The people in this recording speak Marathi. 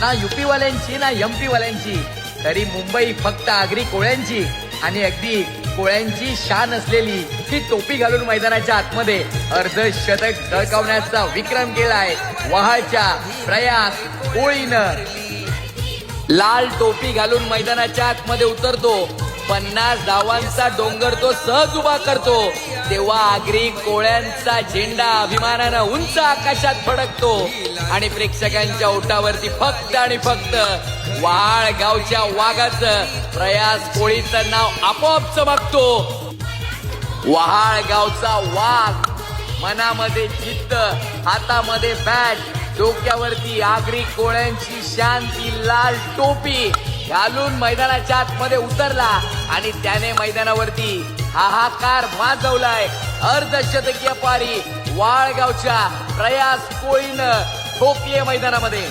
ना युपी वाल्यांची ना एमपी वाल्यांची, तरी मुंबई फक्त आगरी कोळ्यांची आणि अगदी कोळ्यांची शान असलेली ही टोपी घालून मैदानाच्या आतमध्ये अर्धशतक झळकावण्याचा विक्रम केलाय वहाळच्या प्रयास कोळीनं। लाल टोपी घालून मैदानाच्या आतमध्ये उतरतो, 50 धावांचा डोंगर तो सहज उभा करतो, तेव्हा आगरी कोळ्यांचा झेंडा अभिमानानं उंच आकाशात फडकतो आणि प्रेक्षकांच्या ओठावरती फक्त आणि फक्त वहाळ गावच्या वाघाचं प्रयास कोळीचं नाव आपोआप चमकतो। वहाळ गावचा वाघ, मनामध्ये जिद्द, हातामध्ये बॅट, डोक्यावरती आगरी कोळ्यांची शांती लाल टोपी घालून मैदानाच्या आतमध्ये उतरला आणि त्याने मैदानावरती हाहाकार माजवलाय। अर्धशतकीय पारी वाळगावच्या प्रयास कोळीनं ठोकलीये मैदानामध्ये।